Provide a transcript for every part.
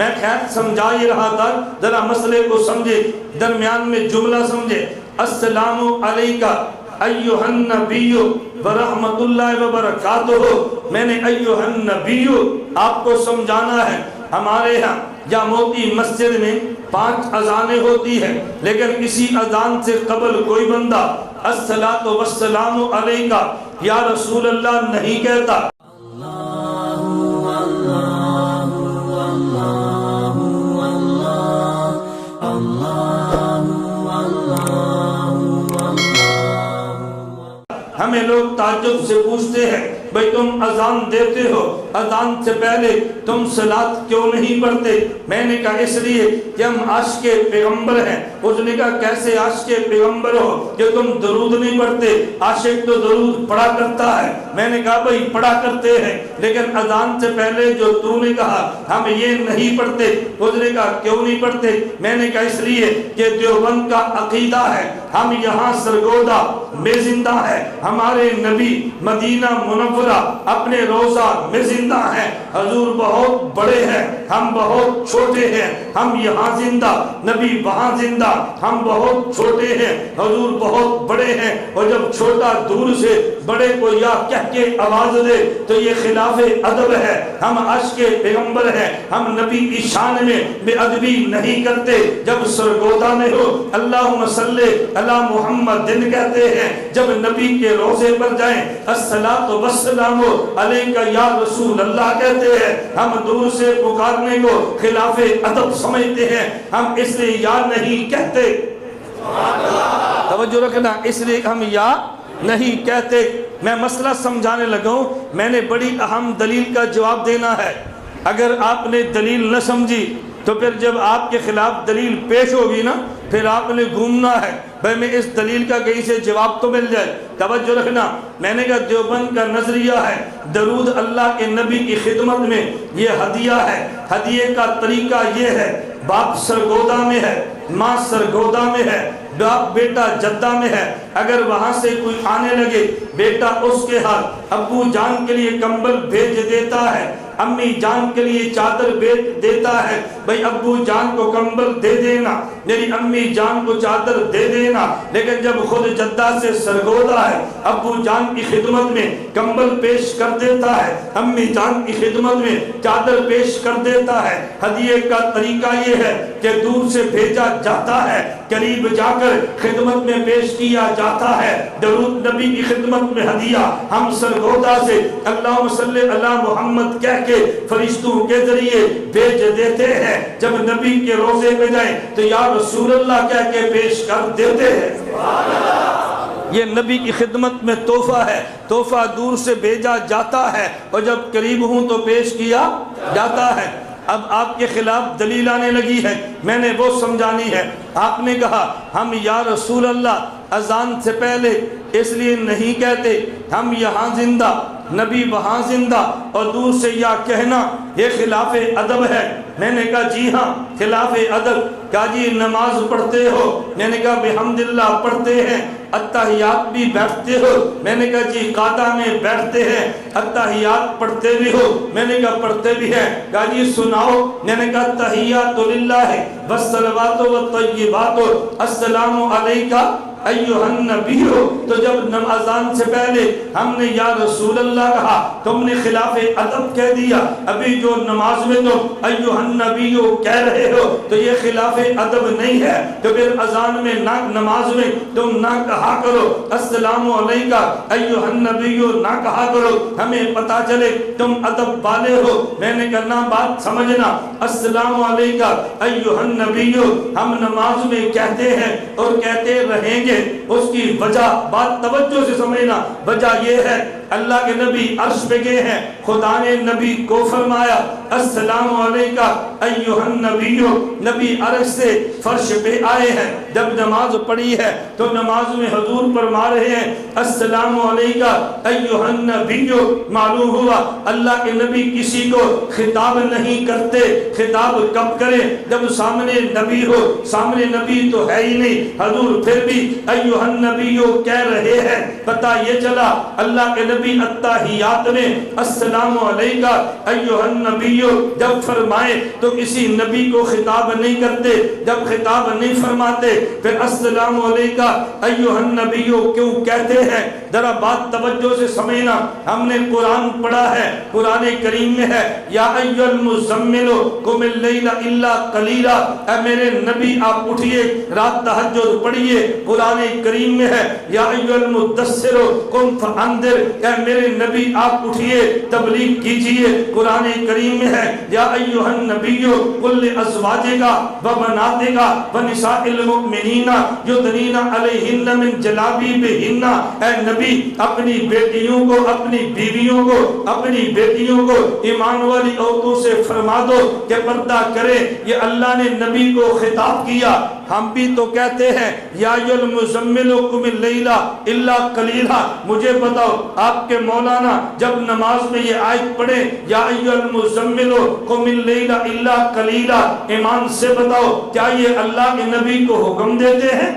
میں خیر سمجھا ہی رہا تھا، ذرا مسئلے کو سمجھے، درمیان میں جملہ سمجھے، السلام علیکہ ایھا النبی ورحمۃ اللہ وبرکاتہ۔ میں نے ایھا النبی آپ کو سمجھانا ہے۔ ہمارے ہاں یا موتی مسجد میں 5 اذانیں ہوتی ہیں، لیکن اسی اذان سے قبل کوئی بندہ الصلاۃ والسلام علیکہ یا رسول اللہ نہیں کہتا۔ ہمیں لوگ تعجب سے پوچھتے ہیں بھئی تم اذان دیتے ہو، اذان سے پہلے تم صلاۃ کیوں نہیں پڑھتے؟ میں نے کہا اس لیے کہ ہم عاشق پیغمبر ہیں۔ اس نے کہا کیسے عاشق پیغمبر ہو کہ تم درود نہیں پڑھتے؟ عاشق تو درود پڑھا کرتا ہے۔ میں نے کہا بھئی پڑھا کرتے ہیں، لیکن اذان سے پہلے جو تو نے کہا ہم یہ نہیں پڑھتے۔ اس نے کہا کیوں نہیں پڑھتے؟ میں نے کہا اس لیے کہ دیوبند کا عقیدہ ہے ہم یہاں سرگودا میں زندہ ہے، ہمارے نبی مدینہ منورہ اپنے روضہ میں زندہ ہیں۔ حضور بہت بڑے ہیں، ہم بہت چھوٹے ہیں، ہم یہاں زندہ، نبی وہاں زندہ، ہم بہت چھوٹے ہیں، حضور بہت بڑے ہیں۔ اور جب چھوٹا دور سے بڑے کو یا کہہ کے آواز دے تو یہ خلاف ادب ہے۔ ہم عاشق پیغمبر ہیں، ہم نبی کی شان میں بے ادبی نہیں کرتے۔ جب سرگودا میں ہو اللہم صلی علی محمد دن کہتے ہیں، جب نبی کے روزے پر جائیں الصلاۃ والسلام علیکہ یا رسول اللہ کہتے ہیں، ہم دور سے پکارنے کو خلاف ادب سمجھتے ہیں، ہم اس لیے یا نہیں کہتے۔ توجہ رکھنا، اس لیے ہم یا نہیں کہتے۔ میں مسئلہ سمجھانے لگا ہوں، میں نے بڑی اہم دلیل کا جواب دینا ہے۔ اگر آپ نے دلیل نہ سمجھی تو پھر جب آپ کے خلاف دلیل پیش ہوگی نا پھر آپ نے گھومنا ہے بھئی میں اس دلیل کا کہیں سے جواب تو مل جائے۔ توجہ رکھنا، میں نے کہا دیوبند کا نظریہ ہے درود اللہ کے نبی کی خدمت میں یہ ہدیہ ہے۔ ہدیے کا طریقہ یہ ہے، باپ سرگودا میں ہے، ماں سرگودا میں ہے، باپ بیٹا جدہ میں ہے، اگر وہاں سے کوئی آنے لگے بیٹا اس کے ہاتھ ابو جان کے لیے کمبل بھیج دیتا ہے، امی جان کے لیے چادر بھیج دیتا ہے، بھئی ابو جان کو کمبل دے دینا، میری امی جان کو چادر دے دینا۔ لیکن جب خود جدہ سے سرگودا ہے ابو جان کی خدمت میں کمبل پیش کر دیتا ہے، امی جان کی خدمت میں چادر پیش کر دیتا ہے۔ ہدیے کا طریقہ یہ ہے کہ دور سے بھیجا جاتا ہے، قریب جا کر خدمت میں پیش کیا جاتا ہے۔ درود نبی کی خدمت میں ہدیہ ہم سرگودا سے اللہم صلی علی محمد کہہ کے فرشتوں کے ذریعے بھیج دیتے ہیں، جب نبی کے روزے پہ جائیں تو یا رسول اللہ کہہ کے پیش کر دیتے ہیں۔ یہ نبی کی خدمت میں تحفہ ہے، تحفہ دور سے بھیجا جاتا ہے اور جب قریب ہوں تو پیش کیا جاتا ہے۔ اب آپ کے خلاف دلیل آنے لگی ہے، میں نے وہ سمجھانی ہے۔ آپ نے کہا ہم یا رسول اللہ اذان سے پہلے اس لیے نہیں کہتے ہم یہاں زندہ نبی وہاں زندہ، اور دور سے یا کہنا یہ خلاف ادب ہے۔ میں نے کہا جی ہاں خلاف ادب۔ کہا جی نماز پڑھتے ہو؟ میں نے کہا بحمداللہ پڑھتے ہیں۔ اتحیات بھی بیٹھتے ہو؟ میں نے کہا جی قاعدہ میں بیٹھتے ہیں۔ اتحیات پڑھتے بھی ہو؟ میں نے کہا پڑھتے بھی ہیں۔ کہا جی سناؤ؟ میں نے کہا تحیات للہ والصلوات والطیبات السلام علیکہ ایھا النبی ہو۔ تو جب اذان سے پہلے ہم نے یا رسول اللہ کہا تم نے خلاف ادب کہہ دیا، ابھی جو نماز میں تم ایھا النبی کہہ رہے ہو تو یہ خلاف ادب نہیں ہے، تو پھر اذان میں نہ نماز میں تم نہ کہا کرو السلام علیکہ ایھا النبی نہ کہا کرو، ہمیں پتہ چلے تم ادب والے ہو۔ میں نے کہنا بات سمجھنا، السلام علیکہ ایھا النبی ہم نماز میں کہتے ہیں اور کہتے رہیں گے۔ اس کی وجہ بات توجہ سے سمجھنا، وجہ یہ ہے اللہ کے نبی عرش پہ گئے ہیں، خدا نے نبی کو فرمایا السلام علیکہ ایھا النبی، نبی عرش سے فرش پہ آئے ہیں، جب نماز پڑھی ہے تو نماز میں حضور فرما رہے ہیں السلام علیکہ ایھا النبی۔ معلوم ہوا اللہ کے نبی کسی کو خطاب نہیں کرتے، خطاب کب کریں جب سامنے نبی ہو، سامنے نبی تو ہے ہی نہیں، حضور پھر بھی ایھا النبی کہہ رہے ہیں۔ پتہ یہ چلا اللہ کے نبی نبی التحیات میں السلام علیکہ ایھا النبی جب فرمائے تو کسی نبی کو خطاب نہیں کرتے، جب خطاب نہیں فرماتے پھر السلام علیکہ ایھا النبی کیوں کہتے ہیں؟ ذرا بات توجہ سے سمجھنا، ہم نے قرآن پڑھا ہے، قرآن کریم میں ہے یا ایھا المزمل قم اللیل الا قلیلا، اے میرے نبی آپ اٹھئے رات تہجد پڑھیے، قرآن کریم میں ہے یا ایھا المدثر قم فانذر، اے میرے نبی آپ اٹھئے تبلیغ کیجئے، قرآن کریم میں ہے یا ایھا النبی قل لازواجک وبناتک ونساء المؤمنین یدنین علیہن من جلابیبہن، اے نبی اپنی بیٹیوں کو، اپنی بیویوں کو، اپنی بیٹیوں کو ایمان والی عورتوں سے فرما دو کہ پردہ کرے۔ یہ اللہ نے نبی کو خطاب کیا۔ ہم بھی تو کہتے ہیں یا ایھا المزمل قم اللیل الا قلیلا۔ مجھے بتاؤ آپ کے مولانا جب نماز میں یہ آیت پڑھے یا ایھا المزمل قم اللیل الا قلیلا، ایمان سے بتاؤ کیا یہ اللہ کے نبی کو حکم دیتے ہیں؟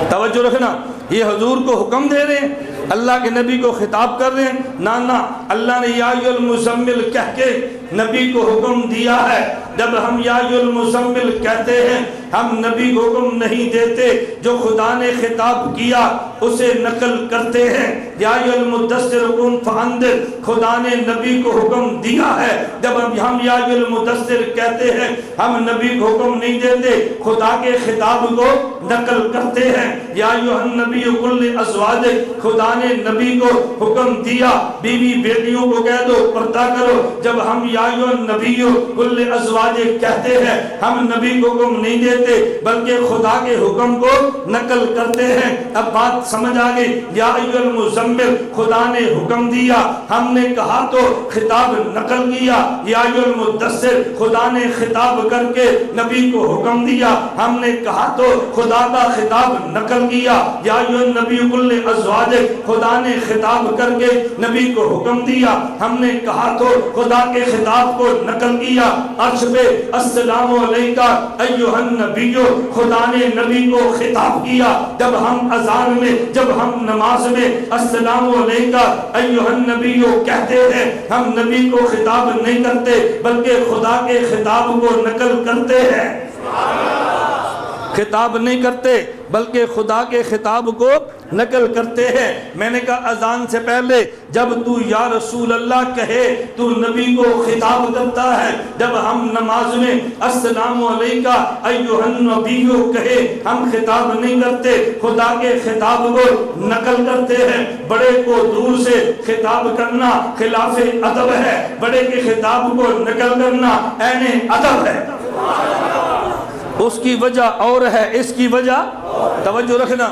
توجہ رکھنا، یہ حضور کو حکم دے رہے ہیں، اللہ کے نبی کو خطاب کر رہے ہیں؟ نانا، اللہ نے یا ایھا المزمل کہہ کے نبی کو حکم دیا ہے۔ جب ہم یا ایھا المزمل کہتے ہیں ہم نبی کو حکم نہیں دیتے، جو خدا نے خطاب کیا اسے نقل کرتے ہیں۔ یا ایھا المدثر قم فانذر، خدا نے نبی کو حکم دیا ہے۔ جب ہم یا ایھا المدثر کہتے ہیں ہم نبی کو حکم نہیں دیتے، خدا کے خطاب کو نقل کرتے ہیں۔ یا ایھا النبی قل لازواجک، خدا نے نبی کو حکم دیا بیوی بیٹیوں کو کہہ دو پردہ کرو۔ جب ہم یا ایھا النبی قل لازواجک کہتے ہیں ہم نبی کو حکم نہیں دیتے بلکہ خدا کے حکم کو نقل کرتے ہیں۔ اب بات سمجھ آ گئی، یا ایھا المزمل خدا نے حکم دیا، ہم نے کہا تو خطاب نقل کیا۔ یا ایھا المدثر خدا نے خطاب کر کے نبی کو حکم دیا، ہم نے کہا تو خدا کا خطاب نقل کیا۔ یا ایھا النبی قل لازواجک خدا نے خطاب کر کے نبی کو حکم دیا، ہم نے کہا تو خدا کے خطاب کو نقل کیا۔ عرش پہ السلام علیکہ ایھا النبی، خدا نے نبی کو خطاب کیا۔ جب ہم اذان میں، جب ہم نماز میں السلام علیکہ ایھا النبی کہتے ہیں ہم نبی کو خطاب نہیں کرتے بلکہ خدا کے خطاب کو نقل کرتے ہیں۔ خطاب نہیں کرتے بلکہ خدا کے خطاب کو نقل کرتے ہیں۔ میں نے کہا اذان سے پہلے جب تو یا رسول اللہ کہے تو نبی کو خطاب کرتا ہے، جب ہم نماز میں السلام علیکہ ایھا النبی کہے ہم خطاب نہیں کرتے، خدا کے خطاب کو نقل کرتے ہیں۔ بڑے کو دور سے خطاب کرنا خلاف ادب ہے، بڑے کے خطاب کو نقل کرنا عین ادب ہے۔ اس کی وجہ اور ہے، اس کی وجہ توجہ رکھنا۔